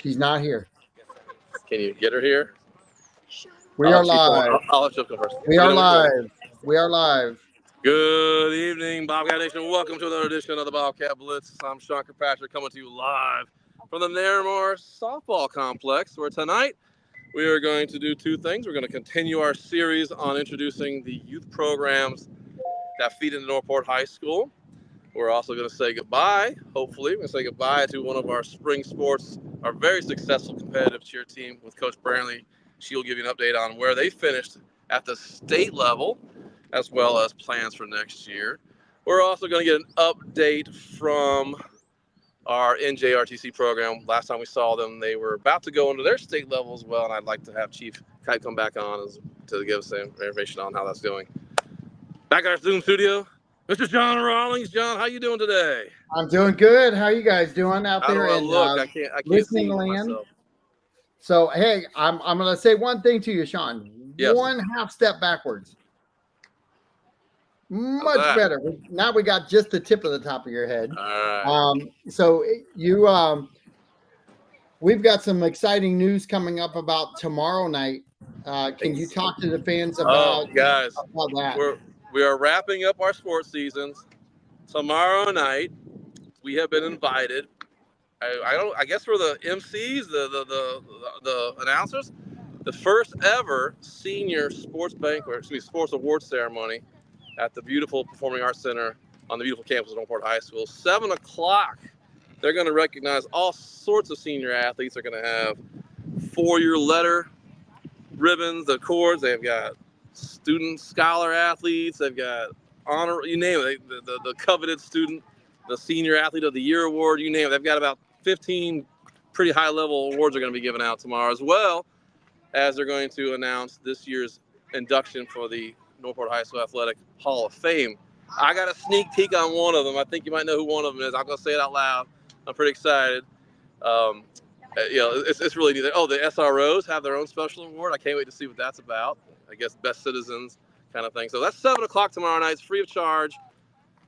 She's not here. Can you get her here? We are live. I'll let you come first. We are live. We are live. Good evening, Bobcat Nation. Welcome to another edition of the Bobcat Blitz. I'm Sean Kirkpatrick coming to you live from the Narramore Softball Complex, where tonight we are going to do two things. We're going to continue our series on introducing the youth programs that feed into Northport High School. We're also going to say goodbye, hopefully. We're going to say goodbye to one of our spring sports, our very successful competitive cheer team with Coach Brantley. She'll give you an update on where they finished at the state level, as well as plans for next year. We're also going to get an update from our NJRTC program. Last time we saw them, they were about to go into their state level as well, and I'd like to have Chief Kite come back on to give us some information on how that's going. Back at our Zoom studio, Mr. John Rawlings. John, how you doing today? I'm doing good. How are you guys doing out there in I can't listening see land? myself. So, hey, I'm going to say one thing to you, Sean. Yes. One half step backwards. Much that? better. Now we got just the tip of the top of your head. All right. So we've got some exciting news coming up about tomorrow night. Can you talk to the fans about, guys, about that? We are wrapping up our sports seasons. Tomorrow night, we have been invited. I guess we're the MCs, the announcers. The first ever senior sports banquet, sports awards ceremony at the beautiful Performing Arts Center on the beautiful campus of Northport High School. 7 o'clock. They're going to recognize all sorts of senior athletes. They're going to have 4-year letter ribbons, the cords. They've got student scholar athletes. They've got honor, you name it. The coveted student, the senior athlete of the year award, you name it. They've got about 15 pretty high level awards are going to be given out tomorrow, as well as they're going to announce this year's induction for the Northport High School Athletic Hall of Fame. I got a sneak peek on one of them. I think you might know who one of them is. I'm going to say it out loud. I'm pretty excited. It's really neat. Oh, the SROs have their own special award. I can't wait to see what that's about. I guess best citizens kind of thing. So that's 7 o'clock tomorrow night. It's free of charge.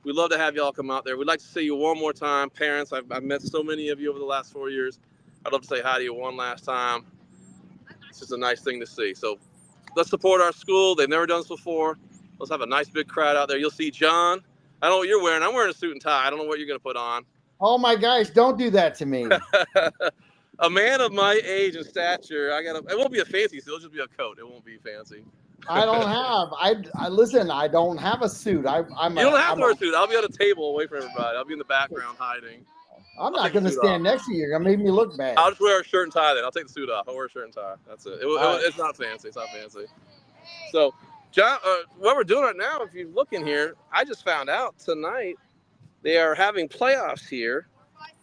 We'd love to have y'all come out there. We'd like to see you one more time. Parents, I've met so many of you over the last 4 years. I'd love to say hi to you one last time. It's just a nice thing to see. So let's support our school. They've never done this before. Let's have a nice big crowd out there. You'll see John. I don't know what you're wearing. I'm wearing a suit and tie. I don't know what you're going to put on. Oh my gosh, don't do that to me. A man of my age and stature, it won't be a fancy suit, it'll just be a coat. It won't be fancy. I don't have, listen, I don't have a suit. You don't have to wear a suit. I'll be on a table away from everybody. I'll be in the background hiding. I'm not going to stand next to you. You're going to make me look bad. I'll just wear a shirt and tie then. I'll take the suit off. I'll wear a shirt and tie. That's it. It's not fancy. It's not fancy. So, John, what we're doing right now, if you look in here, I just found out tonight they are having playoffs here.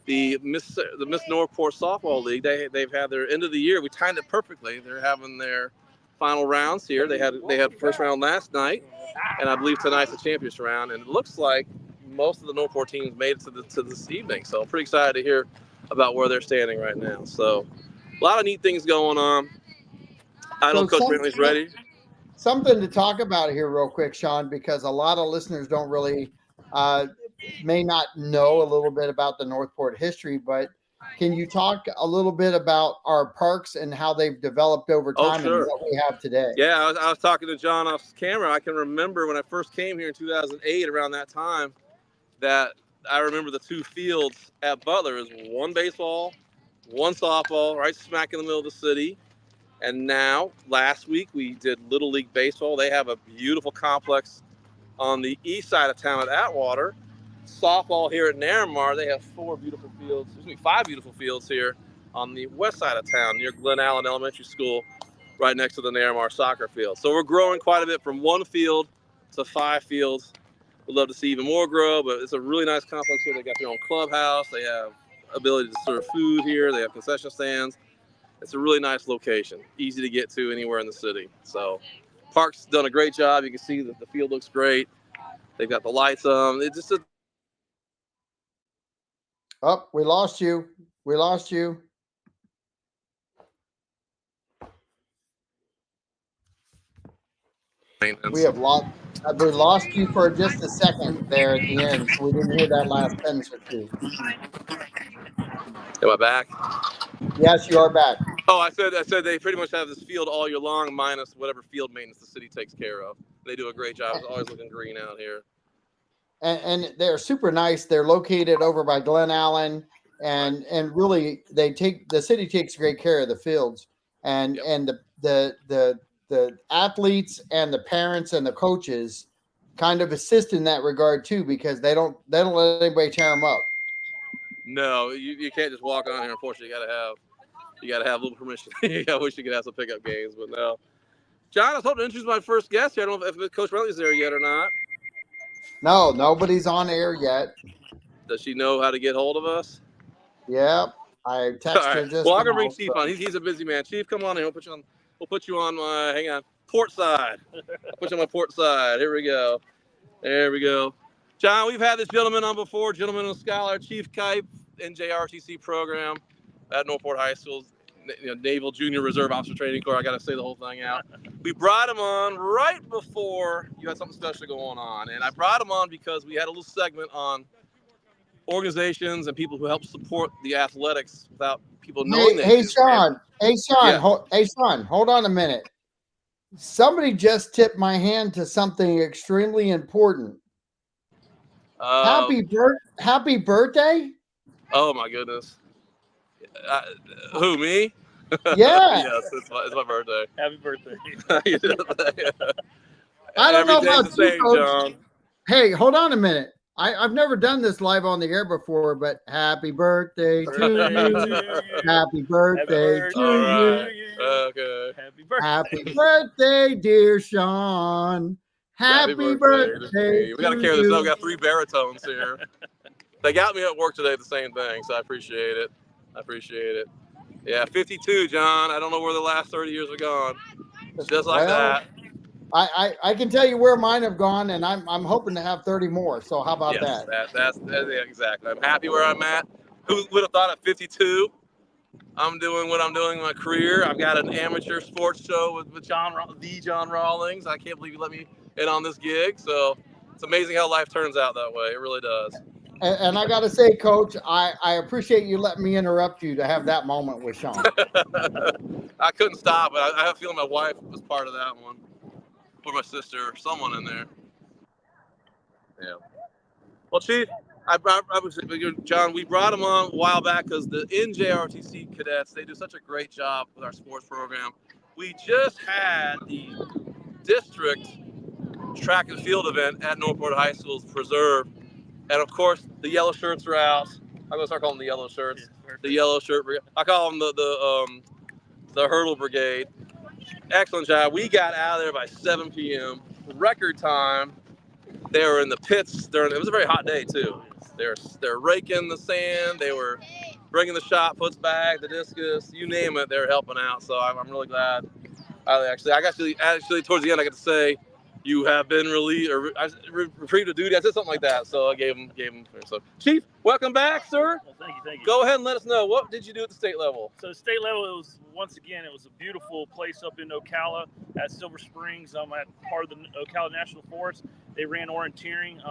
The Miss Northport Softball League, they've had their end of the year. We timed it perfectly. They're having their final rounds here. They had first round last night, and I believe tonight's the championship round. And it looks like most of the Northport teams made it to this evening. So I'm pretty excited to hear about where they're standing right now. So a lot of neat things going on. I know Coach Brantley's ready. Something to talk about here real quick, Sean, because a lot of listeners don't really may not know a little bit about the Northport history, but can you talk a little bit about our parks and how they've developed over time and what we have today? Yeah, I was talking to John off camera. I can remember when I first came here in 2008, around that time, that I remember the two fields at Butler is one baseball, one softball, right smack in the middle of the city. And now, last week, we did Little League Baseball. They have a beautiful complex on the east side of town at Atwater. Softball here at Narramore, they have 5 beautiful fields here on the west side of town near Glen Allen Elementary School, right next to the Narramore soccer field. So we're growing quite a bit from 1 field to 5 fields. We'd love to see even more grow, but it's a really nice complex here. They got their own clubhouse. They have ability to serve food here. They have concession stands. It's a really nice location, easy to get to anywhere in the city. So Park's done a great job. You can see that the field looks great. They've got the lights on. It's just Oh, we lost you. We lost you. We have lost. We lost you for just a second there at the end, so we didn't hear that last sentence or two. Am I back? Yes, you are back. Oh, I said they pretty much have this field all year long, minus whatever field maintenance the city takes care of. They do a great job. It's always looking green out here. And they're super nice. They're located over by Glen Allen, and really the city takes great care of the fields, and the athletes and the parents and the coaches kind of assist in that regard too, because they don't let anybody tear them up. No, you can't just walk on here. Unfortunately, you gotta have a little permission. I wish you could have some pickup games, but no. John, I was hoping to introduce my first guest here. I don't know if Coach Rentley's there yet or not. No, nobody's on air yet. Does she know how to get hold of us? Yep, I texted her just. Well, I'm gonna bring Chief on. He's a busy man. Chief, come on in. We'll put you on my. Hang on, port side. I'll put you on my port side. Here we go. There we go. John, we've had this gentleman on before. Gentleman and scholar, Chief Kipe, NJRTC program at Northport High School. Naval Junior Reserve Officer Training Corps. I got to say the whole thing out. We brought him on right before you had something special going on. And I brought him on because we had a little segment on organizations and people who help support the athletics without people knowing. Hey, Sean. Hold on a minute. Somebody just tipped my hand to something extremely important. Happy birthday. Oh, my goodness. Who, me? Yeah. Yes, it's my birthday. Happy birthday. I don't know about you, John. Hey, hold on a minute. I've never done this live on the air before, but happy birthday to you. Happy birthday to you. Okay. Happy birthday, dear Sean. Happy birthday. We got to carry this up. We got 3 baritones here. They got me at work today the same thing, so I appreciate it. Yeah, 52, John. I don't know where the last 30 years have gone. Just like that. I can tell you where mine have gone, and I'm hoping to have 30 more. So how about that? That's exactly. I'm happy where I'm at. Who would have thought at 52 I'm doing what I'm doing in my career? I've got an amateur sports show with John Rawlings. I can't believe you let me in on this gig. So it's amazing how life turns out that way. It really does. And I got to say, Coach, I appreciate you letting me interrupt you to have that moment with Sean. I couldn't stop it. I have a feeling my wife was part of that one. Or my sister, or someone in there. Yeah. Well, Chief, John, we brought him on a while back because the NJRTC cadets, they do such a great job with our sports program. We just had the district track and field event at Northport High School's Preserve. And of course, the yellow shirts are out. I'm gonna start calling them the yellow shirts. The yellow shirt brigade. I call them the hurdle brigade. Excellent job. We got out of there by 7 p.m. Record time. They were in the pits. It was a very hot day too. They're raking the sand. They were bringing the shot puts back, the discus, you name it. They were helping out. So I'm really glad. I actually towards the end I got to say, you have been reprieved of duty. I said something like that. So I gave him. So, Chief, welcome back, sir. Well, thank you. Go ahead and let us know, what did you do at the state level? So state level, it was a beautiful place up in Ocala at Silver Springs. I'm at part of the Ocala National Forest. They ran orienteering.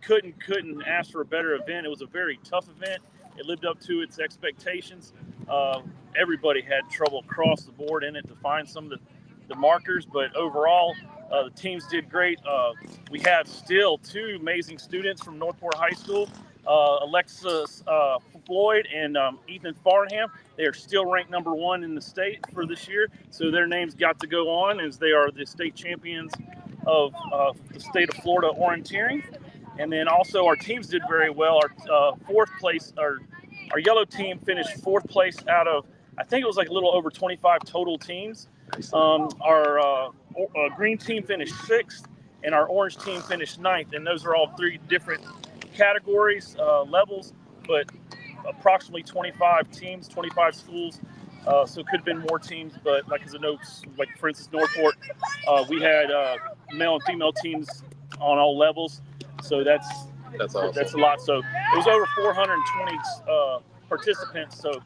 Couldn't ask for a better event. It was a very tough event. It lived up to its expectations. Everybody had trouble across the board in it to find some of the markers, but overall, the teams did great. We have still 2 amazing students from Northport High School, Alexis Floyd and Ethan Farnham. They are still ranked number 1 in the state for this year, so their names got to go on as they are the state champions of the state of Florida orienteering. And then also our teams did very well. Our 4th place, our yellow team finished 4th place out of, I think it was like a little over 25 total teams. Our green team finished 6th, and our orange team finished 9th. And those are all 3 different categories, levels, but approximately 25 teams, 25 schools. So it could have been more teams, but like for instance, Northport, we had male and female teams on all levels. So that's awesome. That's a lot. So it was over 420 participants. So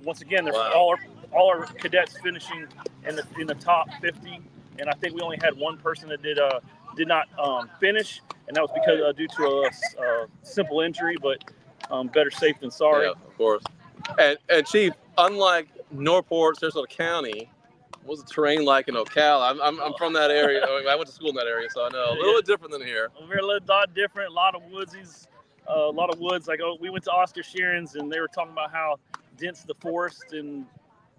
once again, all our all our cadets finishing in the top 50, and I think we only had one person that did not finish, and that was because due to a simple injury, but better safe than sorry. Yeah, of course. And Chief, unlike Northport, Sarasota County, what's the terrain like in Ocala? I'm from that area. I went to school in that area, so I know a little bit different than here. We're a little different. A lot of woodsies, a lot of woods. Like we went to Oscar Sheeran's, and they were talking about how dense the forest and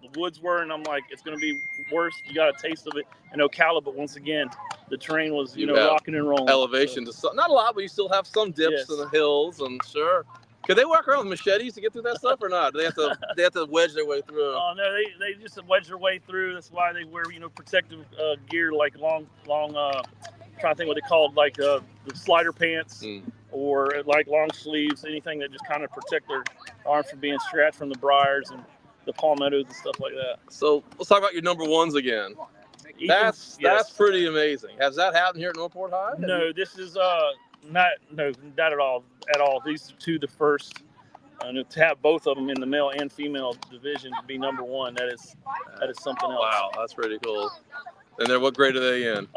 the woods were, and I'm like, it's going to be worse. You got a taste of it in Ocala, but once again, the terrain was rocking and rolling. Elevation to some, not a lot, but you still have some dips in the hills, and sure. Could they walk around with machetes to get through that stuff or not? Do they have to wedge their way through? Oh no, they just wedge their way through. That's why they wear protective gear, like long trying to think what they called, like the slider pants or like long sleeves, anything that just kind of protect their arms from being scratched from the briars and the palmettos and stuff like that. So let's talk about your number ones again. That's pretty amazing. Has that happened here at Northport High? No, this is not at all. These two the first. To have both of them in the male and female division to be number one, that is something else. Wow, that's pretty cool. And what grade are they in?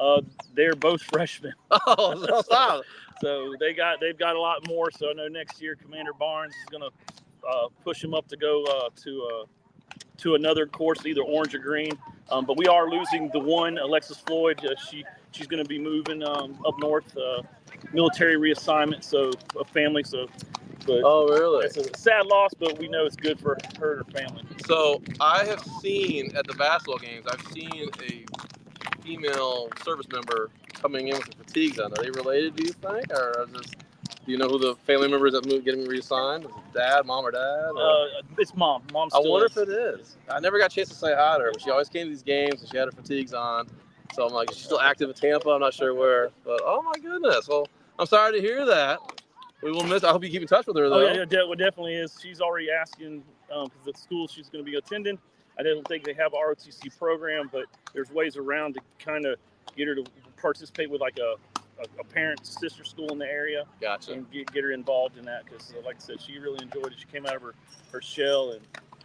They're both freshmen. Oh, stop. So they've got a lot more. So I know next year Commander Barnes is going to push them up to go to another course, either orange or green. But we are losing the one, Alexis Floyd. She's going to be moving up north, military reassignment, so a family. But oh, really? It's a sad loss, but we know it's good for her and her family. So I have seen at the basketball games, I've seen a female service member coming in with some fatigues on. Are they related, do you think? Or do you know who the family members that getting reassigned? Is it dad, mom, or dad? Or? It's mom. Mom still I wonder if it is. I never got a chance to say hi to her, but she always came to these games and she had her fatigues on. So I'm like, is she still active in Tampa? I'm not sure where. But oh my goodness. Well, I'm sorry to hear that. We will miss. I hope you keep in touch with her, though. Oh, yeah, definitely is. She's already asking because the school she's going to be attending. I don't think they have a ROTC program, but there's ways around to kind of get her to participate with like a parent sister school in the area. Gotcha. And get her involved in that because, like I said, she really enjoyed it. She came out of her shell and.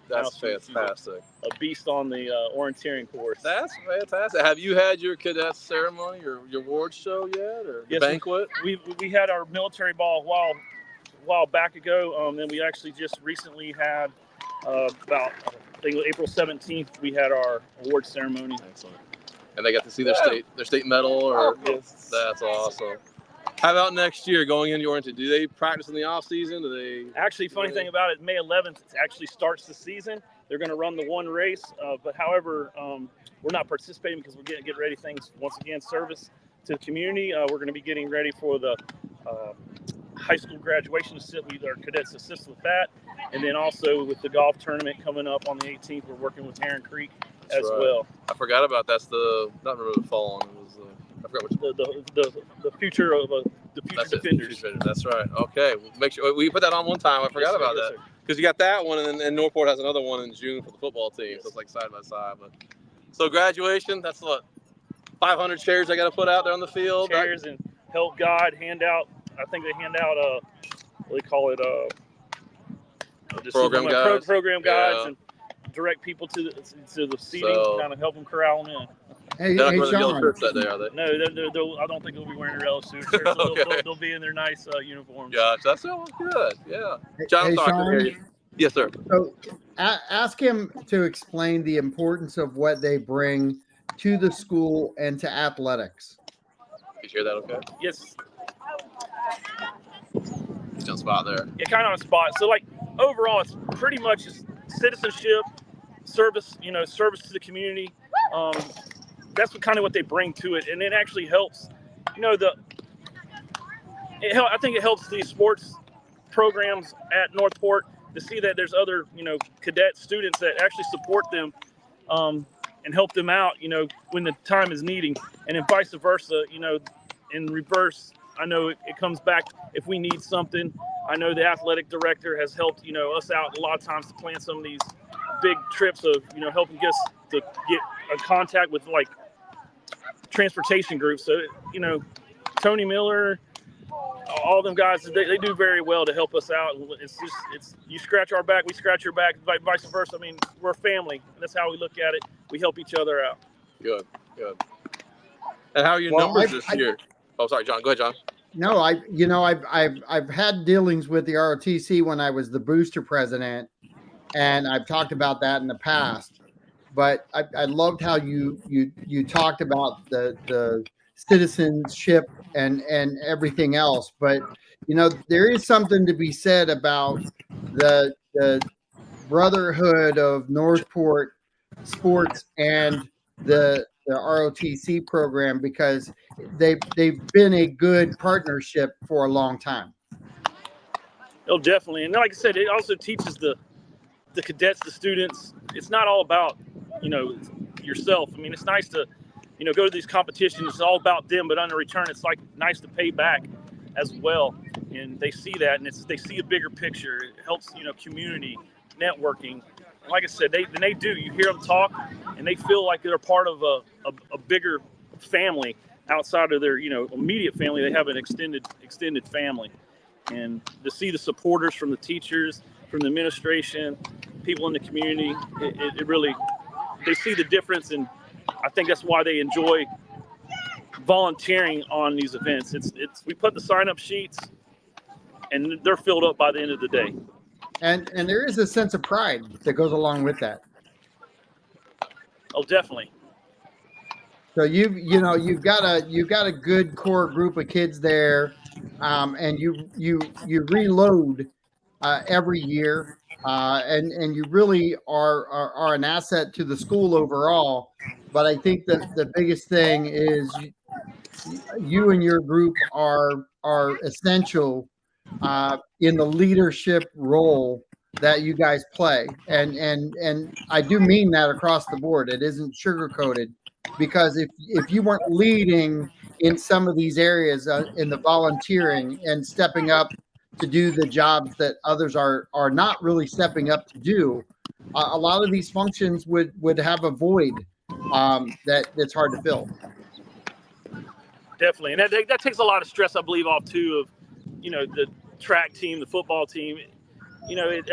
That's fantastic. A beast on the orienteering course. That's fantastic. Have you had your cadet ceremony or your award show yet, or yes, banquet? We had our military ball a while back ago. Then we actually just recently had about I think April 17th. We had our award ceremony. Excellent. And they got to see their state medal, or yes. That's awesome. How about next year going into orientation? Do they practice in the off season? Do they? Actually, funny thing about it, May 11th it actually starts the season. They're going to run the one race, but however, we're not participating because we're getting ready things once again. Service to the community. We're going to be getting ready for the high school graduation. Our cadets assist with that, and then also with the golf tournament coming up on the 18th, we're working with Heron Creek as well. I forgot about that's the not remember the fall on. It was I forgot which the future of the future defenders. That's right. Okay, we'll make sure we put that on one time. I forgot about that because you got that one, and then Northport has another one in June for the football team. Yes. So it's like side by side. But so graduation, that's what 500 chairs I got to put out there on the field. Chairs and help guide, hand out. I think they hand out what do you call it? Program guides. Program guides and direct people to the seating, kind of help them corral them in. Hey, they're not going to yellow shirts that day, are they? No, I don't think they'll be wearing their yellow suits. Okay. They'll be in their nice uniforms. Gotcha. That sounds good. Yeah. John, Sean, yes, sir. So ask him to explain the importance of what they bring to the school and to athletics. Did you hear that okay? Yes. He's on spot there. Yeah, kind of on spot. So, like, overall, it's pretty much just citizenship, service, service to the community. That's what they bring to it, and it actually helps. I think it helps the sports programs at Northport to see that there's other, cadet students that actually support them and help them out, when the time is needing, and then vice versa, in reverse. I know it comes back if we need something. I know the athletic director has helped, us out a lot of times to plan some of these big trips of, helping us to get a contact with like transportation groups. So, Tony Miller, all them guys, they do very well to help us out. It's you scratch our back, we scratch your back, vice versa. I mean, we're a family. That's how we look at it. We help each other out. Good. And how are your numbers this year? Oh, sorry, John. Go ahead, John. No, I've had dealings with the ROTC when I was the booster president, and I've talked about that in the past. But I loved how you talked about the citizenship and everything else. But there is something to be said about the brotherhood of Northport sports and the ROTC program, because they've been a good partnership for a long time. Oh, definitely. And like I said, it also teaches the cadets, the students. It's not all about yourself. I mean, it's nice to go to these competitions. It's all about them, but on the return, it's like nice to pay back as well. And they see that, and they see a bigger picture. It helps community networking. And like I said, they do. You hear them talk, and they feel like they're part of a bigger family outside of their immediate family. They have an extended family, and to see the supporters from the teachers, from the administration, people in the community, it really, they see the difference, and I think that's why they enjoy volunteering on these events. We put the sign-up sheets, and they're filled up by the end of the day. And there is a sense of pride that goes along with that. Oh, definitely. So you've got a good core group of kids there, and you reload every year, and you really are an asset to the school overall. But I think that the biggest thing is you and your group are essential in the leadership role that you guys play, and I do mean that across the board. It isn't sugarcoated, because if you weren't leading in some of these areas, in the volunteering and stepping up to do the jobs that others are not really stepping up to do, a lot of these functions would have a void that's hard to fill. Definitely, and that takes a lot of stress, I believe, off too, of the track team, the football team. Like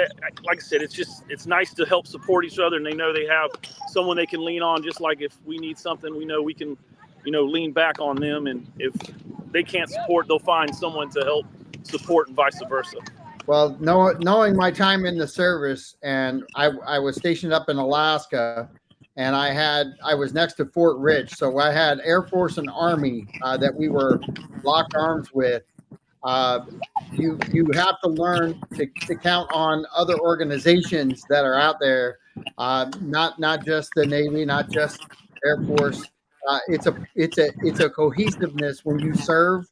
I said, it's nice to help support each other, and they know they have someone they can lean on. Just like if we need something, we know we can lean back on them, and if they can't support, they'll find someone to help support, and vice versa. Well, knowing my time in the service, and I was stationed up in Alaska, and I was next to Fort Rich, so I had Air Force and Army that we were locked arms with. You have to learn to count on other organizations that are out there, not just the Navy, not just Air Force. It's a cohesiveness when you serve,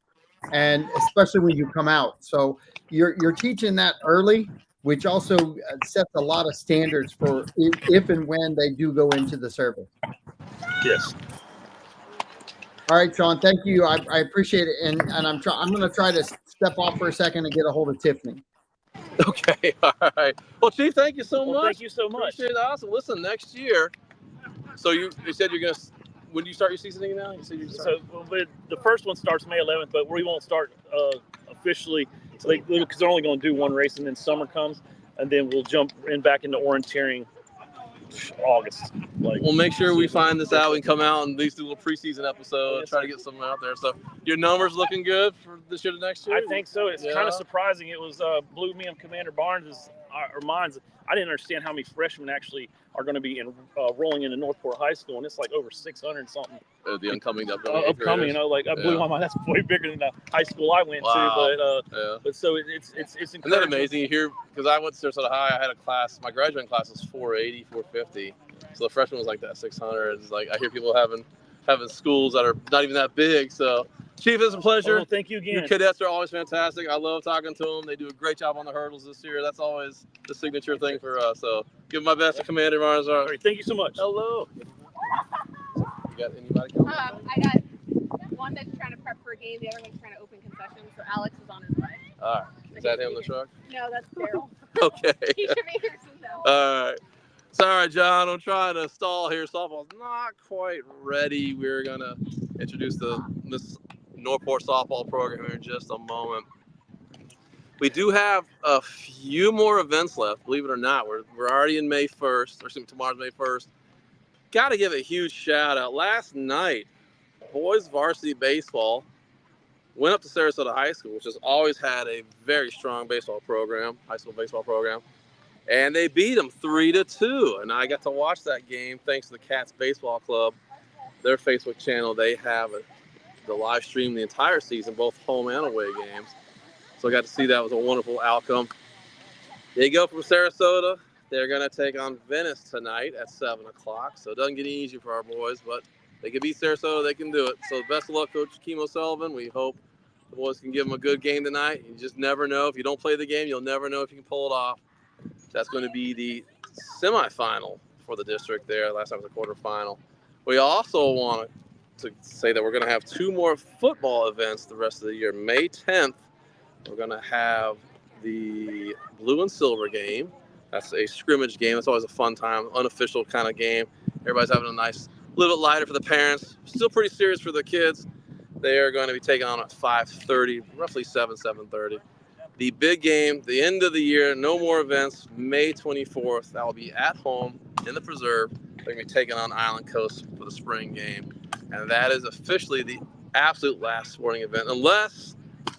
and especially when you come out. So you're teaching that early, which also sets a lot of standards for if and when they do go into the service. Yes. All right, Sean, thank you. I appreciate it, and I'm going to try to step off for a second and get a hold of Tiffany. Okay, all right. Well, Chief, thank you so much. Thank you so much. Appreciate it. Awesome. Listen, next year. So you said you're going to. When do you start your seasoning now? You said the first one starts May 11th, but we won't start officially because they're only going to do one race, and then summer comes, and then we'll jump back into orienteering August. We'll make sure we find this out and come out and at least do a little preseason episode and try to get something out there. So your numbers looking good for this year to next year? I think so. It's kind of surprising. It was blew me on Commander Barnes' minds. I didn't understand how many freshmen actually are going to be rolling into Northport High School, and it's like over 600 something. The upcoming. I blew my mind. That's way bigger than the high school I went to. But so it's Isn't that amazing? You hear, because I went to Sarasota High, I had a class. My graduating class was 480, 450. So the freshman was like that 600. It's like I hear people having schools that are not even that big. So Chief, it's a pleasure. Thank you again. Your cadets are always fantastic. I love talking to them. They do a great job on the hurdles this year. That's always the signature thing for us. So give my best to Commander Barnes. All right, thank you so much. Hello. You got anybody coming? I got one that's trying to prep for a game. The other one's trying to open concessions. So Alex is on his way. All right. Is that him in the truck? No, that's Daryl. Okay. He should be here soon, though. All right. Sorry, John. I'm trying to stall here. Softball's not quite ready. We're going to introduce this Northport softball program here in just a moment. We do have a few more events left, believe it or not. We're already in May 1st, or tomorrow's May 1st. Got to give a huge shout out. Last night, boys varsity baseball went up to Sarasota High School, which has always had a very strong baseball program, high school baseball program, and they beat them 3-2. And I got to watch that game thanks to the Cats Baseball Club, their Facebook channel. They have the live stream the entire season, both home and away games. So I got to see that. It was a wonderful outcome. They go from Sarasota. They're going to take on Venice tonight at 7 o'clock. So it doesn't get easy for our boys, but they can beat Sarasota. They can do it. So best of luck, Coach Kimo Sullivan. We hope the boys can give them a good game tonight. You just never know. If you don't play the game, you'll never know if you can pull it off. That's going to be the semifinal for the district there. Last time it was a quarterfinal. We also want to say that we're going to have 2 more football events the rest of the year. May 10th, we're going to have the blue and silver game. That's a scrimmage game. It's always a fun time, unofficial kind of game. Everybody's having a nice, little bit lighter for the parents. Still pretty serious for the kids. They are going to be taking on at 5:30, roughly 7:30. The big game, the end of the year, no more events, May 24th. That will be at home in the preserve. They're going to be taking on Island Coast for the spring game. And that is officially the absolute last sporting event, unless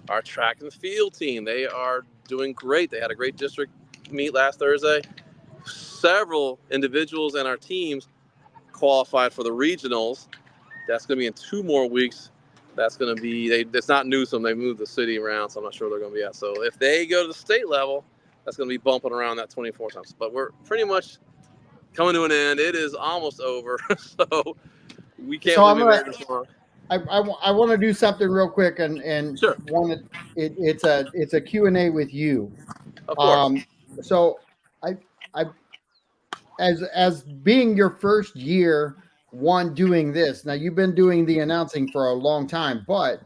our track and field team, they are doing great. They had a great district meet last Thursday. Several individuals and our teams qualified for the regionals. That's going to be in 2 more weeks. That's going to be, it's not Newsom. They moved the city around, so I'm not sure where they're going to be at. So if they go to the state level, that's going to be bumping around that 24 times. But we're pretty much coming to an end. It is almost over. So we can't believe it before. I want to do something real quick and Sure. It's a Q&A with you. Of course. So I as being your first year doing this. Now you've been doing the announcing for a long time, but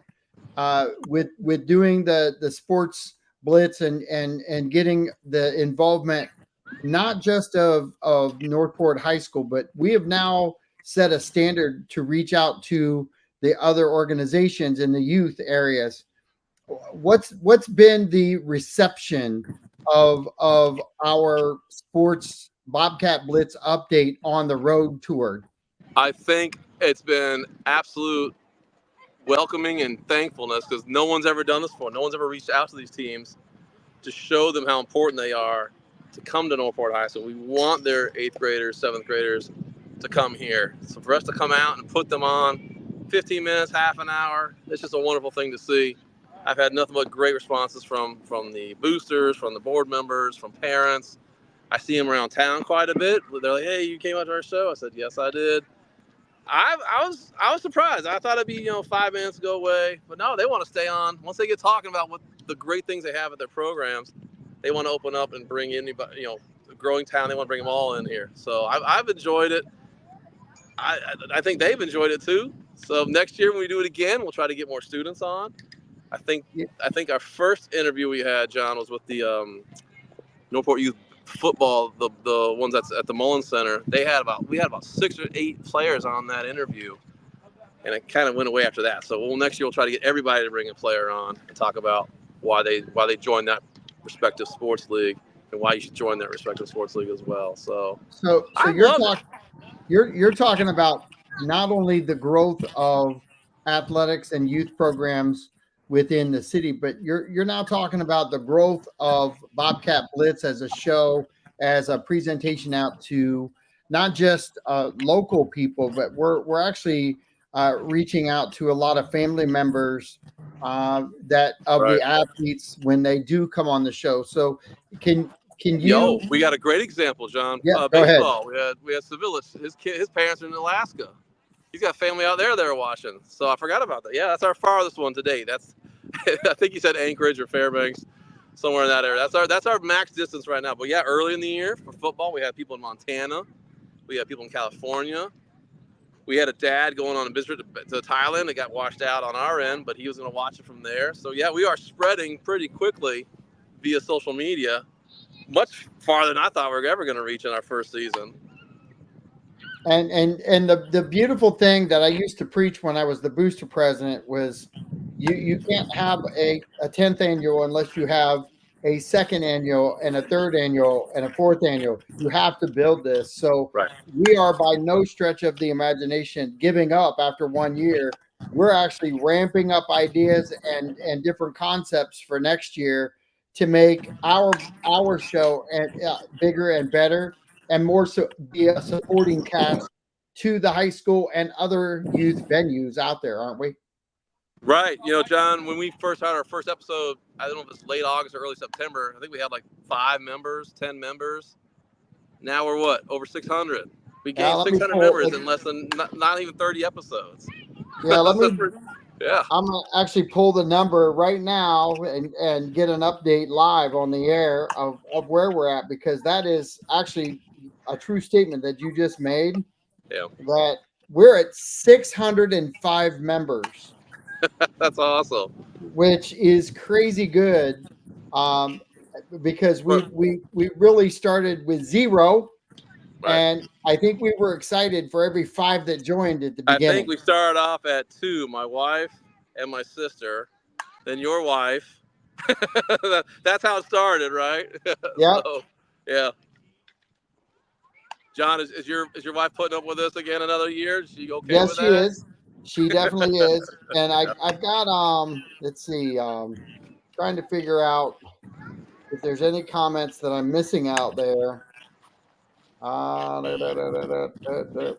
with doing the sports blitz and getting the involvement not just of Northport High School, but we have now set a standard to reach out to the other organizations in the youth areas. What's been the reception of our sports Bobcat Blitz update on the road tour? I think it's been absolute welcoming and thankfulness because no one's ever done this before. No one's ever reached out to these teams to show them how important they are to come to Northport High School. We want their 8th graders, 7th graders to come here. So for us to come out and put them on 15 minutes, half an hour, it's just a wonderful thing to see. I've had nothing but great responses from the boosters, from the board members, from parents. I see them around town quite a bit. They're like, "Hey, you came out to our show?" I said, "Yes, I did." I was surprised. I thought it'd be 5 minutes to go away, but no, they want to stay on. Once they get talking about what the great things they have at their programs, they want to open up and bring anybody. A growing town. They want to bring them all in here. So I've enjoyed it. I think they've enjoyed it too. So next year when we do it again, we'll try to get more students on. I think our first interview we had, John, was with the Northport Youth Football, the ones that's at the Mullins Center. We had about 6 or 8 players on that interview, and it kind of went away after that. So next year we'll try to get everybody to bring a player on and talk about why they joined that respective sports league and why you should join that respective sports league as well. So you're talking about not only the growth of athletics and youth programs within the city, but you're now talking about the growth of Bobcat Blitz as a show, as a presentation out to not just local people, but we're actually reaching out to a lot of family members the athletes when they do come on the show. So can you? We got a great example, John. Yeah, baseball. We had Civilis. His parents are in Alaska. He's got family out there that are watching. So I forgot about that. Yeah, that's our farthest one to date. That's I think you said Anchorage or Fairbanks, somewhere in that area. That's our max distance right now. But yeah, early in the year for football, we had people in Montana. We had people in California. We had a dad going on a visit to Thailand that got washed out on our end, but he was going to watch it from there. So yeah, we are spreading pretty quickly via social media, much farther than I thought we were ever going to reach in our first season. And the beautiful thing that I used to preach when I was the booster president was you can't have a 10th annual unless you have a second annual and a third annual and a fourth annual. You have to build this. So Right. we are by no stretch of the imagination giving up after 1 year. We're actually ramping up ideas and different concepts for next year to make our show and bigger and better and more so be a supporting cast to the high school and other youth venues out there, aren't we? Right. You know, John, when we first had our first episode, I don't know if it's late August or early September, I think we had like 5 members, 10 members. Now we're what? Over 600. We gained 600 members in less than not even 30 episodes. Yeah, yeah. I'm going to actually pull the number right now and get an update live on the air of where we're at, because that is actually a true statement that you just made. Yeah. That we're at 605 members. That's awesome. Which is crazy good, because we really started with 0. Right. And I think we were excited for every 5 that joined at the beginning. I think we started off at 2, my wife and my sister, then your wife. That's how it started, right? Yeah. So, yeah. John, is your wife putting up with us again another year? Is she okay with that? Yes, she is. She definitely is. And I've got let's see, trying to figure out if there's any comments that I'm missing out there.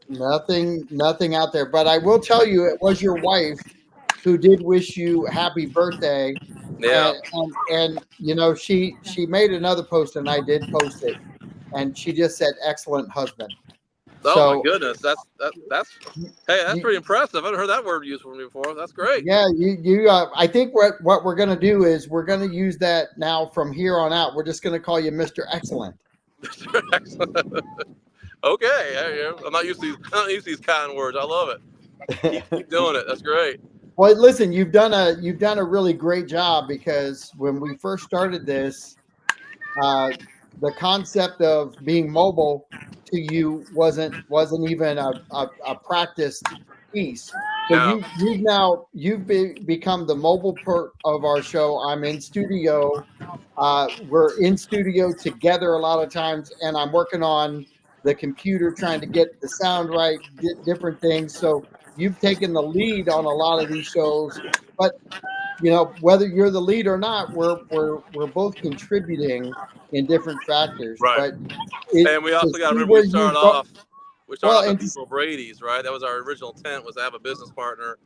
Nothing out there. But I will tell you, it was your wife who did wish you happy birthday. Yeah. And you know, she made another post and I did post it. And she just said, "Excellent husband." Oh my goodness, that's pretty impressive. I haven't heard that word used from me before. That's great. Yeah, you. I think what we're gonna do is we're gonna use that now from here on out. We're just gonna call you Mr. Excellent. Mr. Excellent. Okay, I'm not used to these kind words. I love it. Keep doing it. That's great. Well, listen, you've done a really great job, because when we first started this, the concept of being mobile to you wasn't even a practiced piece. So no. you've become the mobile part of our show. I'm in studio. We're in studio together a lot of times, and I'm working on the computer trying to get the sound right, different things. So you've taken the lead on a lot of these shows, but you know, whether you're the lead or not, we're both contributing in different factors. Right. But and we also got to remember we started off at People Brady's, right? That was our original intent, was to have a business partner.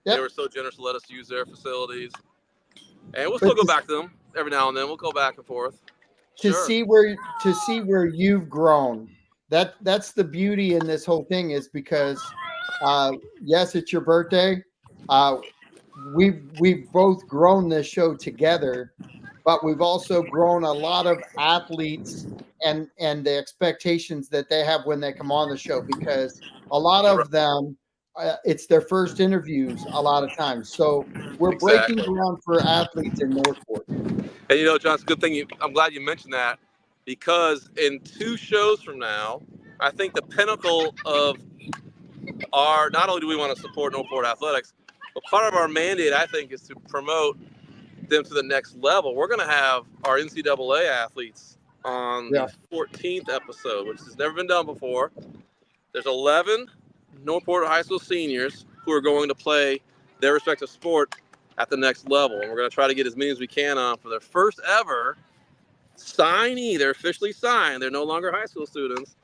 Yep. They were so generous to let us use their facilities. And we'll still go back to them every now and then. We'll go back and forth. To see where you've grown. That's the beauty in this whole thing, is because yes, it's your birthday. We've both grown this show together, but we've also grown a lot of athletes and the expectations that they have when they come on the show, because a lot of them, it's their first interviews a lot of times. So we're breaking ground for athletes in Northport. And you know, John, it's a good thing I'm glad you mentioned that, because in 2 shows from now, I think the pinnacle of our, not only do we want to support Northport athletics, but part of our mandate, I think, is to promote them to the next level. We're going to have our NCAA athletes on the 14th episode, which has never been done before. There's 11 Northport High School seniors who are going to play their respective sport at the next level. And we're going to try to get as many as we can on for their first ever signee. They're officially signed. They're no longer high school students.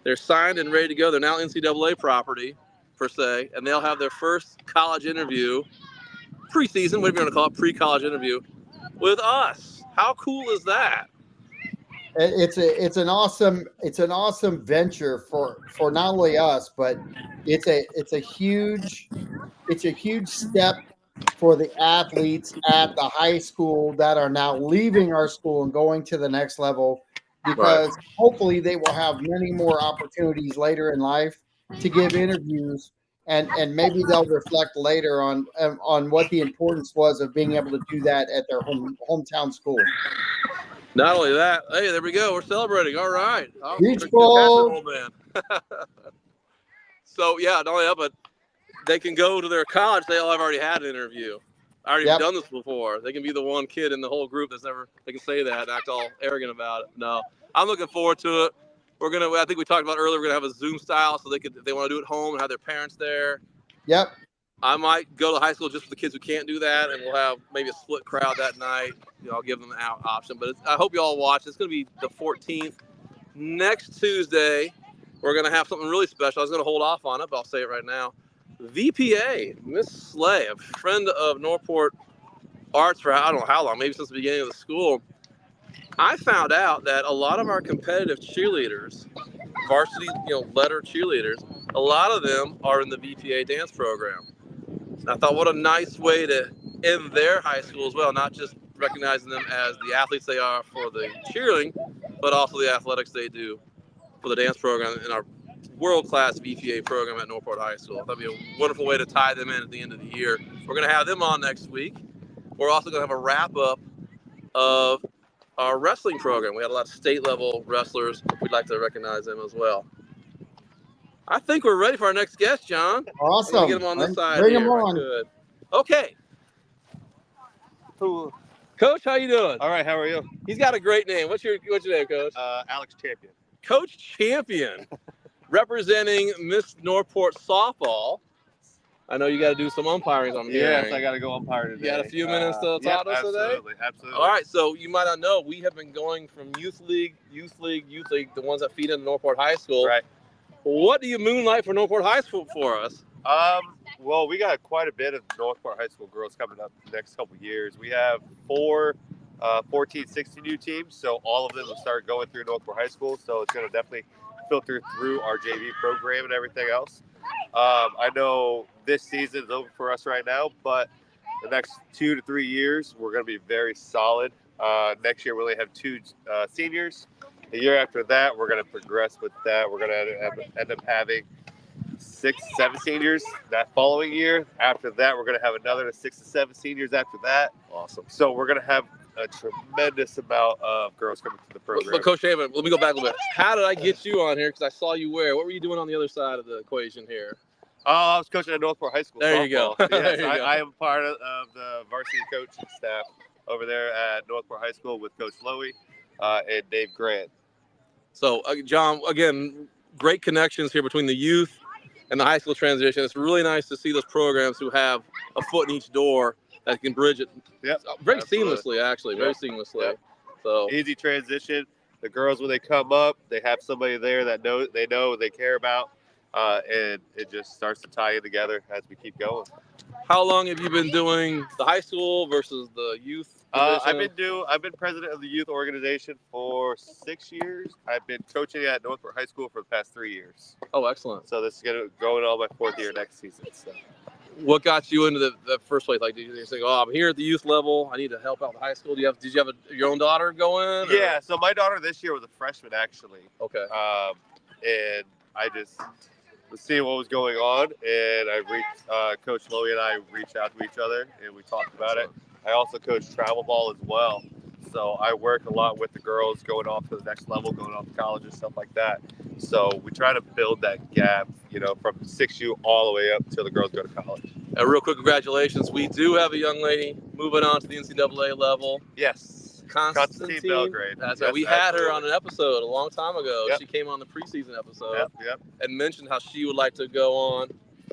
They're signed and ready to go. They're now NCAA property, per se, and they'll have their first college interview, preseason, whatever you want to call it, pre-college interview, with us. How cool is that? It's an awesome venture for not only us, but it's a huge step for the athletes at the high school that are now leaving our school and going to the next level, because hopefully they will have many more opportunities later in life to give interviews, and maybe they'll reflect later on what the importance was of being able to do that at their hometown school. Not only that, hey, there we go. We're celebrating. All right. Beach ball. So, yeah, not only that, but they can go to their college. They'll have already had an interview. I already Yep. done this before. They can be the one kid in the whole group that's never, they can say that and act all arrogant about it. No, I'm looking forward to it. I think we talked about earlier, we're going to have a Zoom style so if they want to do it at home and have their parents there. Yep. I might go to high school just for the kids who can't do that, and we'll have maybe a split crowd that night. I'll give them the option. But I hope you all watch. It's going to be the 14th. Next Tuesday, we're going to have something really special. I was going to hold off on it, but I'll say it right now. VPA, Miss Slay, a friend of Northport Arts for I don't know how long, maybe since the beginning of the school. I found out that a lot of our competitive cheerleaders, varsity, letter cheerleaders, a lot of them are in the VPA dance program. And I thought, what a nice way to end their high school as well, not just recognizing them as the athletes they are for the cheerleading, but also the athletics they do for the dance program in our world-class VPA program at Northport High School. That'd be a wonderful way to tie them in at the end of the year. We're going to have them on next week. We're also going to have a wrap-up of our wrestling program. We had a lot of state-level wrestlers. We'd like to recognize them as well. I think we're ready for our next guest, John. Awesome. Get him on this side Bring here. him on. Good. Okay. Coach, how you doing? All right, how are you? He's got a great name. What's your name, Coach? Alex Champion. Coach Champion, representing Miss Northport softball. I know you got to do some umpiring. I'm hearing. Yes, I got to go umpire today. You got a few minutes to talk to us today? Absolutely. All right, so you might not know, we have been going from youth league, the ones that feed into Northport High School. Right. What do you moonlight for Northport High School for us? Well, we got quite a bit of Northport High School girls coming up the next couple of years. We have 4 14, 16U teams, so all of them will start going through Northport High School, so it's going to definitely filter through our JV program and everything else. I know this season is over for us right now, but the next 2 to 3 years, we're going to be very solid. Next year, we only have 2 seniors. The year after that, we're going to progress with that. We're going to end up having 6, 7 seniors that following year. After that, we're going to have another 6 to 7 seniors after that. Awesome. So we're going to have a tremendous amount of girls coming to the program. But Coach Hammond, let me go back a little bit. How did I get you on here? Because I saw you wear. What were you doing on the other side of the equation here? I was coaching at Northport High School. There softball. you go. Yes, There you go. I am part of the varsity coaching staff over there at Northport High School with Coach Lowy and Dave Grant. So, John, again, great connections here between the youth and the high school transition. It's really nice to see those programs who have a foot in each door that can bridge it very seamlessly, actually, very seamlessly. Yep. So easy transition. The girls, when they come up, they have somebody there that they care about, and it just starts to tie in together as we keep going. how long have you been doing the high school versus the youth? I've been president of the youth organization for 6 years. I've been coaching at Northport High School for the past 3 years. Oh, excellent. So this is going on my 4th year next season. So. What got you into the first place? Like, did you think, oh, I'm here at the youth level, I need to help out the high school? Did you have your own daughter going? Or? Yeah, so my daughter this year was a freshman, actually. Okay. And I just was seeing what was going on, and I reached Coach Lowy and I reached out to each other, and we talked about it. I also coach travel ball as well. So I work a lot with the girls going off to the next level, going off to college and stuff like that. So we try to build that gap, from 6U all the way up till the girls go to college. Real quick, congratulations. We do have a young lady moving on to the NCAA level. Yes. Constantine Belgrade. That's right. We had her on an episode a long time ago. Yep. She came on the preseason episode Yep. and mentioned how she would like to go on.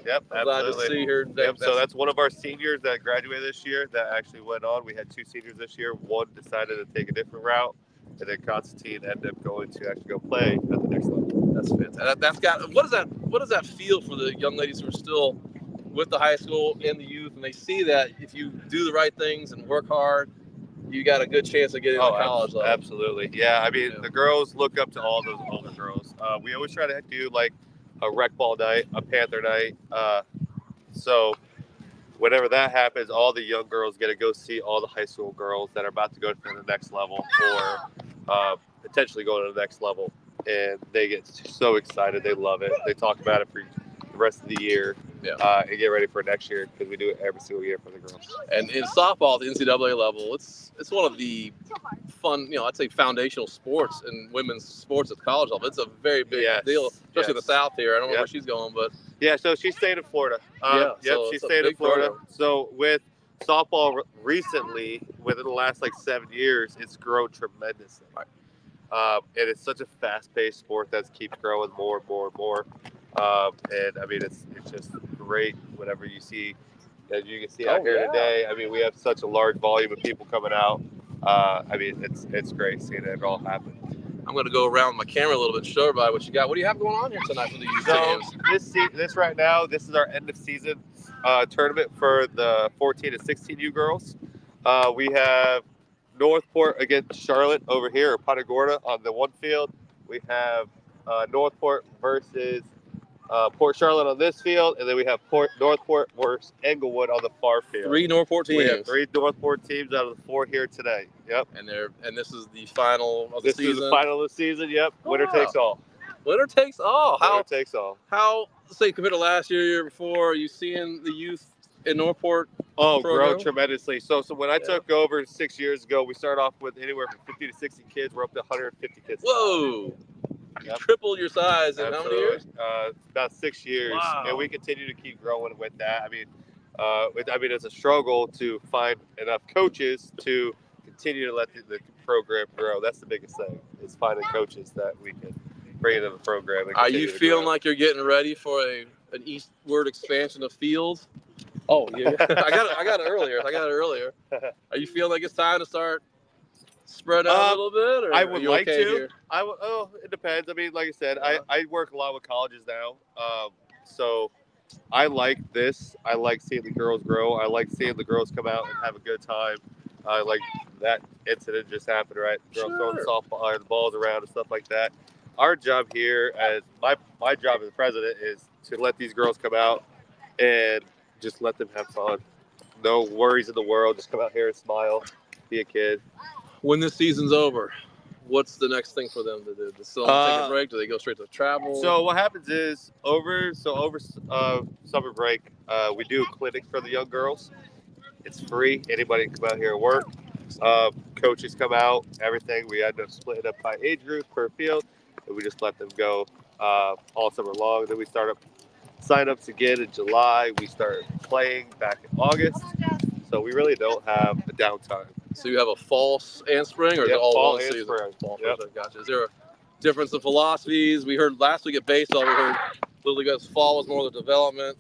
Yep, I'm glad to see her. So that's one of our seniors that graduated this year that actually went on. We had 2 seniors this year. One decided to take a different route, and then Constantine ended up going to actually go play at the next level. That's fantastic. What does that feel for the young ladies who are still with the high school and the youth, and they see that if you do the right things and work hard, you got a good chance of getting to college level? Absolutely. Yeah, I mean, the girls look up to all those older girls. We always try to do like a rec ball night, a Panther night. So whenever that happens, all the young girls get to go see all the high school girls that are about to go to the next level or potentially go to the next level. And they get so excited. They love it. They talk about it for the rest of the year and get ready for next year because we do it every single year for the girls. And in softball at the NCAA level, it's one of the fun, I'd say foundational sports and women's sports at the college level. It's a very big deal, especially in the South here. I don't know where she's going, but so she's staying in Florida. So she's staying in Florida. Program. So with softball recently, within the last like 7 years, it's grown tremendously. And it's such a fast-paced sport that keeps growing more and more and more. And I mean, it's just great whenever you see, as you can see out here today. I mean, we have such a large volume of people coming out. I mean, it's great seeing it all happen. I'm going to go around my camera a little bit, show everybody what you got. What do you have going on here tonight for the youth teams? This right now, this is our end of season tournament for the 14 to 16U girls. We have Northport against Charlotte over here, or Punta Gorda on the one field. We have Northport versus Port Charlotte on this field, and then we have Northport versus Englewood on the far field. 3 Northport teams. We have 3 Northport teams out of the 4 here today. Yep. And this is the final of the season. This is the final of the season. Yep. Oh, Winner takes all. Winner takes all. Winner takes all. How, say, compared to last year before, are you seeing the youth in Northport? Oh, grow tremendously. So when I took over 6 years ago, we started off with anywhere from 50 to 60 kids. We're up to 150 kids. Whoa. You tripled your size in how many years? About 6 years. Wow. And we continue to keep growing with that. I mean, it's a struggle to find enough coaches to continue to let the program grow. That's the biggest thing, is finding coaches that we can bring into the program. Are you feeling like you're getting ready for an eastward expansion of fields? Oh, yeah. I got it earlier. Are you feeling like it's time to start spread out a little bit? Or I would like okay to. Here? It depends. I mean, like I said, I work a lot with colleges now. So I like this. I like seeing the girls grow. I like seeing the girls come out and have a good time. Like that incident just happened, right? Girls throwing softball, the balls around and stuff like that. Our job here, as my job as president, is to let these girls come out and just let them have fun. No worries in the world. Just come out here and smile, be a kid. When this season's over, what's the next thing for them to do? Do they still take a break? Do they go straight to travel? So what happens is over summer break, we do a clinic for the young girls. It's free. Anybody can come out here and work. Coaches come out, everything. We end up splitting up by age group per field, and we just let them go all summer long. Then we start up sign-ups again in July. We start playing back in August. So we really don't have a downtime. So you have a fall and spring, or is it all fall one and season? Spring. Fall, gotcha. Is there a difference in philosophies? We heard last week at baseball, we heard Little League fall was more the development,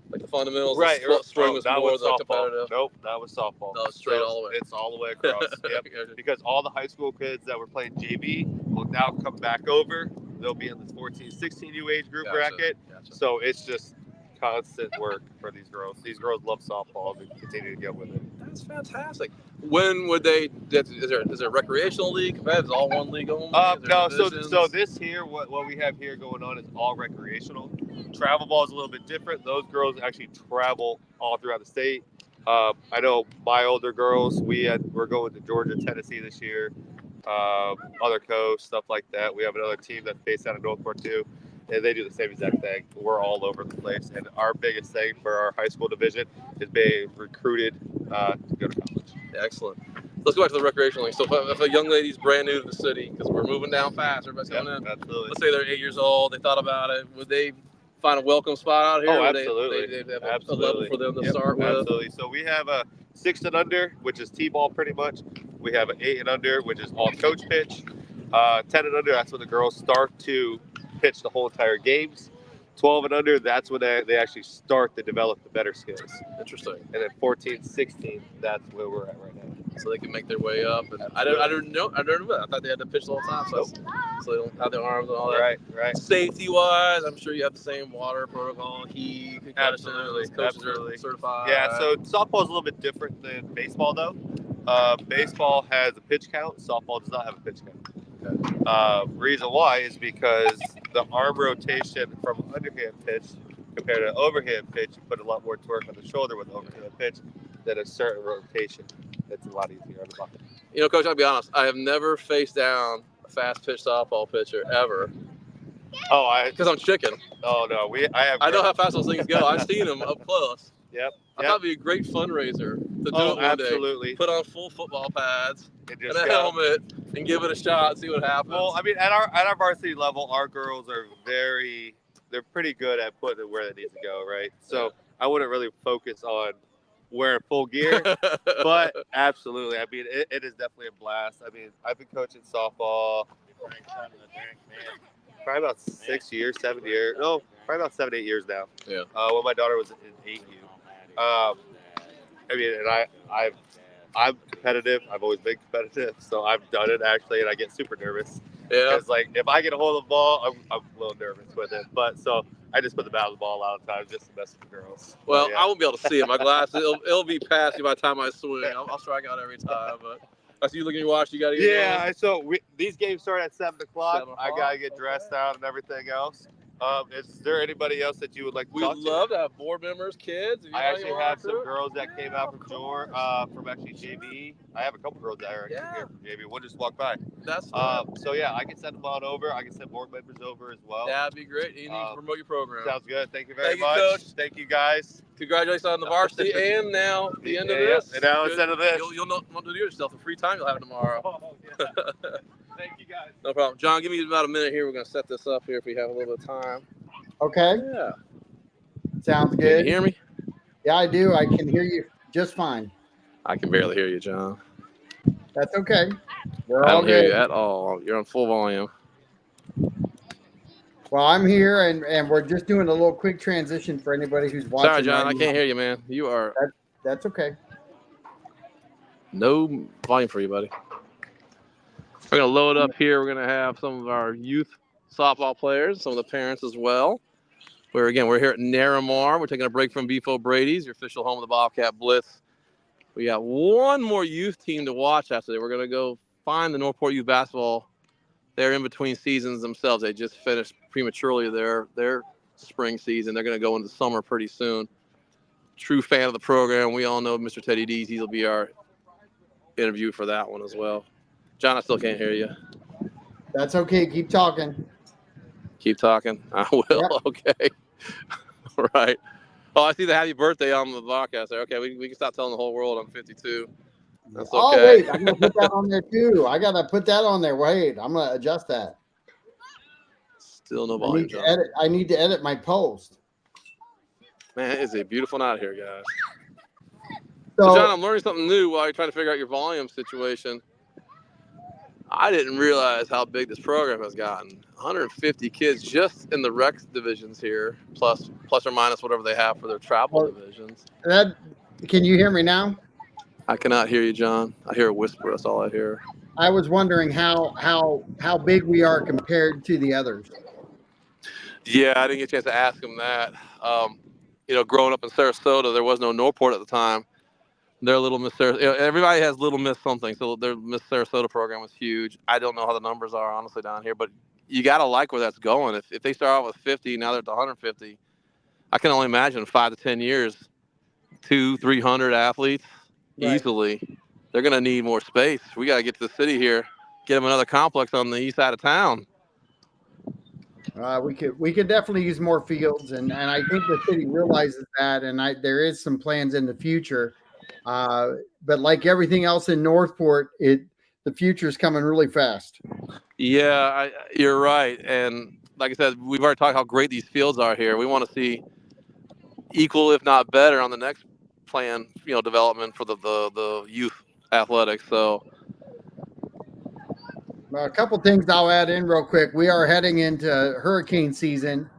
like the fundamentals. Right. Spring was more the competitive. Nope, that was softball. No, straight all the way. It's all the way across. Yep. Because all the high school kids that were playing JV will now come back over. They'll be in the 14, 16U age group bracket. Gotcha. So it's just constant work for these girls. These girls love softball and continue to get with it. That's fantastic. When would they? Is there a recreational league? Is all one league only? No. So this here, what we have here going on is all recreational. Travel ball is a little bit different. Those girls actually travel all throughout the state. I know my older girls. We're going to Georgia, Tennessee this year. Other coast, stuff like that. We have another team that's based out of Northport too. And they do the same exact thing. We're all over the place. And our biggest thing for our high school division is being recruited to go to college. Excellent. Let's go back to the recreational league. So if a young lady's brand new to the city, because we're moving down fast, everybody's coming in. Absolutely. Let's say they're 8 years old, they thought about it. Would they find a welcome spot out here? Oh, absolutely. They have a level for them to start with? Absolutely. So we have a 6 and under, which is T-ball pretty much. We have an 8 and under, which is all coach pitch. 10 and under, that's when the girls start to pitch the whole entire games. 12 and under, that's when they actually start to develop the better skills. Interesting. And then 14, 16, that's where we're at right now. So they can make their way up. And I didn't know. I thought they had to pitch the whole time, so they don't have their arms and all that. Right. Safety-wise, I'm sure you have the same water protocol, heat, Absolutely. coaches are certified. Yeah, so softball is a little bit different than baseball, though. Baseball has a pitch count. Softball does not have a pitch count. Okay. Reason why is because the arm rotation from underhand pitch compared to overhand pitch, you put a lot more torque on the shoulder with overhand pitch than a certain rotation. It's a lot easier on the bucket. You know, Coach, I'll be honest. I have never faced down a fast pitch softball pitcher ever. Because I'm chicken. Oh no, I know how fast those things go. I've seen them up close. Yep. I thought it'd be a great fundraiser to do it one absolutely. day. Put on full football pads and a helmet and give it a shot and see what happens. Well, I mean, at our varsity level, our girls are they're pretty good at putting it where they need to go, right? So I wouldn't really focus on wearing full gear. But absolutely, I mean, it is definitely a blast. I mean, I've been coaching softball probably about 6 years, 7 years. No, probably about 7, 8 years now. Yeah. When my daughter was in 8U. I mean, and I'm competitive. I've always been competitive, so I've done it actually, and I get super nervous. Yeah. Because like if I get a hold of the ball, I'm a little nervous with it. But so I just put the bat on the ball a lot of times just to mess with the girls. Well, But, yeah. I won't be able to see it. My glasses, it'll be past you by the time I swing. I'll strike out every time, but I see you looking at your watch. You got to get going. So these games start at 7 o'clock. 7 I gotta get dressed out and everything else. Is there anybody else that you would like to We'd talk to? love to have board members, kids. I actually have some girls that came out from from actually JV. I have a couple girls that are here from JV. We'll just walk by. That's so yeah, I can send them on over. I can send board members over as well. That'd be great. You need to promote your program. Sounds good. Thank you very Thank you, much. Coach. Thank you guys. Congratulations on the varsity and now the end of this. And now it's the end of this. You'll know what to do yourself. A free time you'll have tomorrow. Oh, yeah. Thank you guys. No problem. John, give me about a minute here. We're going to set this up here if we have a little bit of time. Okay. Yeah. Sounds Can good. you hear me? Yeah, I do. I can hear you just fine. I can barely hear you, John. That's okay. We're I all don't hear you good. at all. You're on full volume. Well, I'm here, and we're just doing a little quick transition for anybody who's watching. Sorry, John. right I now. can't hear you, man. You are That's okay. no volume for you, buddy. We're going to load up here. We're going to have some of our youth softball players, some of the parents as well. We're here at Narramar. We're taking a break from Beefo Brady's, your official home of the Bobcat Blitz. We got one more youth team to watch after that. We're going to go find the Northport Youth Basketball. They're in between seasons themselves. They just finished prematurely their spring season. They're going to go into summer pretty soon. True fan of the program. We all know Mr. Teddy Dees. He'll be our interview for that one as well. John, I still can't hear you. That's okay. Keep talking. Keep talking. I will. Yep. Okay. All right. Oh, I see the happy birthday on the podcast there. Okay, we can stop telling the whole world I'm 52. That's okay. Oh, wait. I'm going to put that on there, too. I got to put that on there. Wait. I'm going to adjust that. Still no volume, John. I need to edit my post. Man, it's a beautiful night here, guys. So, So, John, I'm learning something new while you're trying to figure out your volume situation. I didn't realize how big this program has gotten. 150 kids just in the rec divisions here, plus or minus whatever they have for their travel divisions. can you hear me now? I cannot hear you, John. I hear a whisper. That's all I hear. I was wondering how big we are compared to the others. Yeah, I didn't get a chance to ask him that. Growing up in Sarasota, there was no Northport at the time. Their Little Miss Sarasota, everybody has Little Miss something, so their Miss Sarasota program was huge. I don't know how the numbers are, honestly, down here, but you got to like where that's going. If they start off with 50, now they're at 150, I can only imagine 5 to 10 years, 200-300 athletes, easily. They're going to need more space. We got to get to the city here, get them another complex on the east side of town. We could definitely use more fields, and I think the city realizes that, and there is some plans in the future. But like everything else in Northport, the future is coming really fast. Yeah, you're right. And like I said, we've already talked how great these fields are here. We want to see equal, if not better, on the next plan, development for the youth athletics. So a couple things I'll add in real quick. We are heading into hurricane season.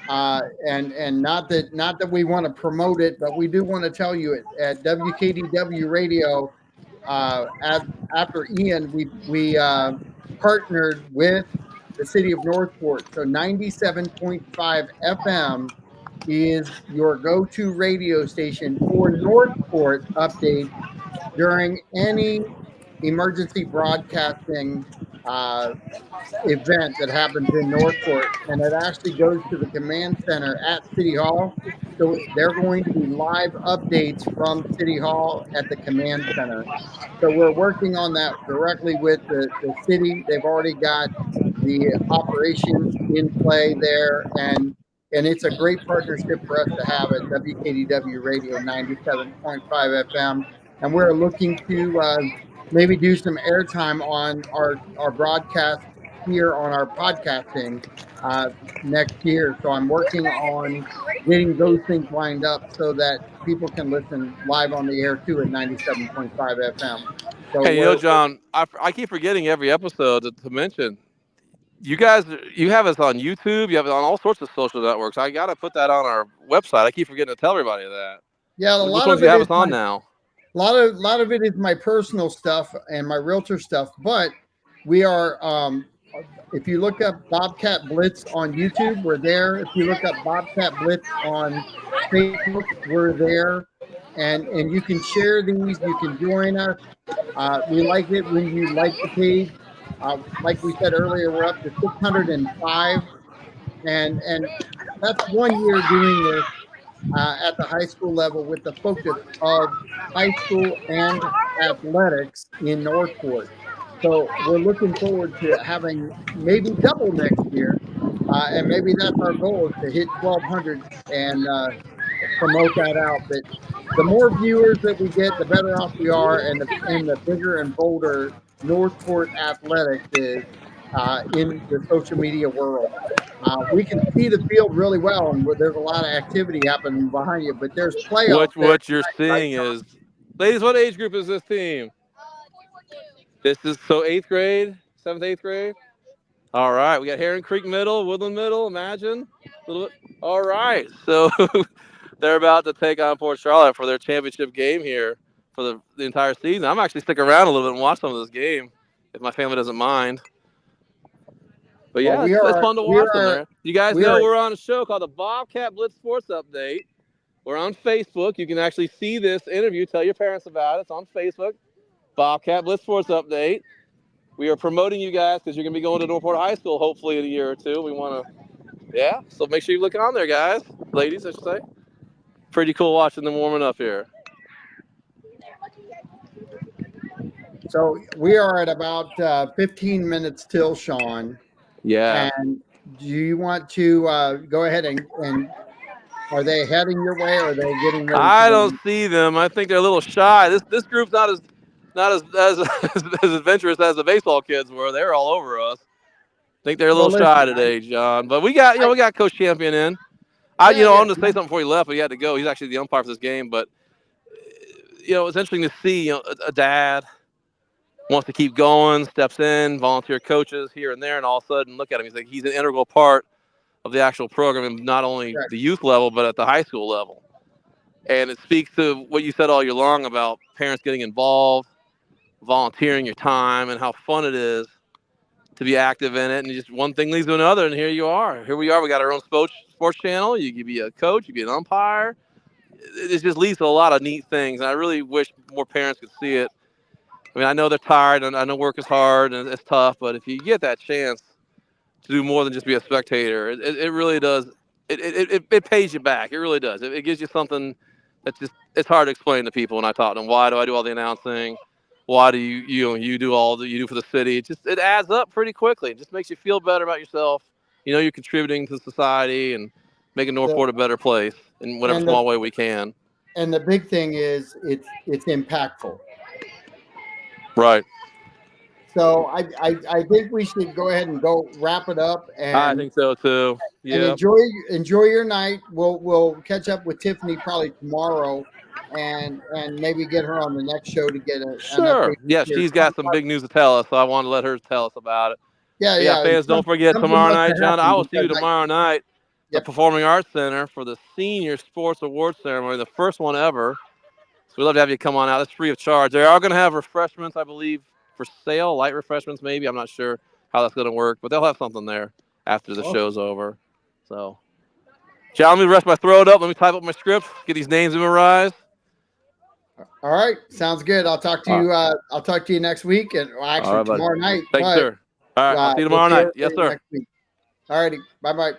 And not that we want to promote it, but we do want to tell you at WKDW Radio, after Ian, we partnered with the city of Northport. So 97.5 FM is your go-to radio station for Northport updates during any emergency broadcasting event that happens in Northport, and it actually goes to the command center at City Hall. So they're going to be live updates from City Hall at the command center. So we're working on that directly with the city. They've already got the operations in play there, and it's a great partnership for us to have at WKDW Radio 97.5 FM. And we're looking to maybe do some airtime on our broadcast here on our podcasting next year. So I'm working on getting those things lined up so that people can listen live on the air too at 97.5 FM. So Hey, John, I keep forgetting every episode to mention. You guys, you have us on YouTube. You have it on all sorts of social networks. I got to put that on our website. I keep forgetting to tell everybody that. Yeah, a Which lot ones of you it have is us on now? A lot of it is my personal stuff and my realtor stuff, but we are if you look up Bobcat Blitz on YouTube, we're there. If you look up Bobcat Blitz on Facebook, we're there. And you can share these, you can join us. We like it when you like the page. Like we said earlier, we're up to 605, and that's 1 year doing this at the high school level with the focus of high school and athletics in Northport. So we're looking forward to having maybe double next year, and maybe that's our goal, is to hit 1,200 and promote that out. But the more viewers that we get, the better off we are, and the bigger and bolder Northport athletics is in the social media world. We can see the field really well, and there's a lot of activity happening behind you. But there's playoffs. What you're seeing is, ladies, what age group is this team? This is so 8th grade, 7th, 8th grade. All right, we got Heron Creek Middle, Woodland Middle. Imagine a little bit. All right, so they're about to take on Port Charlotte for their championship game here for the entire season. I'm actually sticking around a little bit and watch some of this game if my family doesn't mind. But yeah, well, it's fun to watch them there. You guys know we're on a show called the Bobcat Blitz Sports Update. We're on Facebook. You can actually see this interview. Tell your parents about it. It's on Facebook. Bobcat Blitz Sports Update. We are promoting you guys because you're going to be going to Northport High School hopefully in a year or two. We want to, so make sure you look on there, guys. Ladies, I should say. Pretty cool watching them warming up here. So we are at about 15 minutes till, Sean. Yeah. And do you want to go ahead and are they heading your way, or are they getting ready? I don't see them. I think they're a little shy. This group's not as adventurous as the baseball kids were. They're all over us. I think they're a little shy today, John. But we got Coach Champion in. I wanted to say something before he left, but he had to go. He's actually the umpire for this game. But it's interesting to see a dad wants to keep going, steps in, volunteer coaches here and there, and all of a sudden look at him. He's an integral part of the actual program, and not only the youth level, but at the high school level. And it speaks to what you said all year long about parents getting involved, volunteering your time, and how fun it is to be active in it. And just one thing leads to another, and here you are. Here we are. We got our own sports channel. You can be a coach. You can be an umpire. It just leads to a lot of neat things, and I really wish more parents could see it. I mean, I know they're tired, and I know work is hard, and it's tough, but if you get that chance to do more than just be a spectator, it really does. It pays you back. It really does. It gives you something that's just, it's hard to explain to people when I talk to them. Why do I do all the announcing? Why do you do all that you do for the city? It adds up pretty quickly. It just makes you feel better about yourself. You're contributing to society and making Northport a better place in whatever small way we can. And the big thing is it's impactful. Right. So I think we should go ahead and go wrap it up. And I think so too. Yeah. And enjoy your night. We'll catch up with Tiffany probably tomorrow, and maybe get her on the next show to get an sure. Yeah, she's got some big news to tell us, so I want to let her tell us about it. Yeah. Fans, don't forget tomorrow night, John. I will see you tomorrow night at the Performing Arts Center for the Senior Sports Awards Ceremony, the first one ever. So we'd love to have you come on out. It's free of charge. They are going to have refreshments, I believe, for sale, light refreshments maybe. I'm not sure how that's going to work, but they'll have something there after the show's over. So, John, let me rest my throat up. Let me type up my script, get these names memorized. All right, sounds good. I'll talk to you. I'll talk to you next week, and actually tomorrow night. Thanks, sir. All right, I'll see you tomorrow night. Yes, sir. All righty, bye.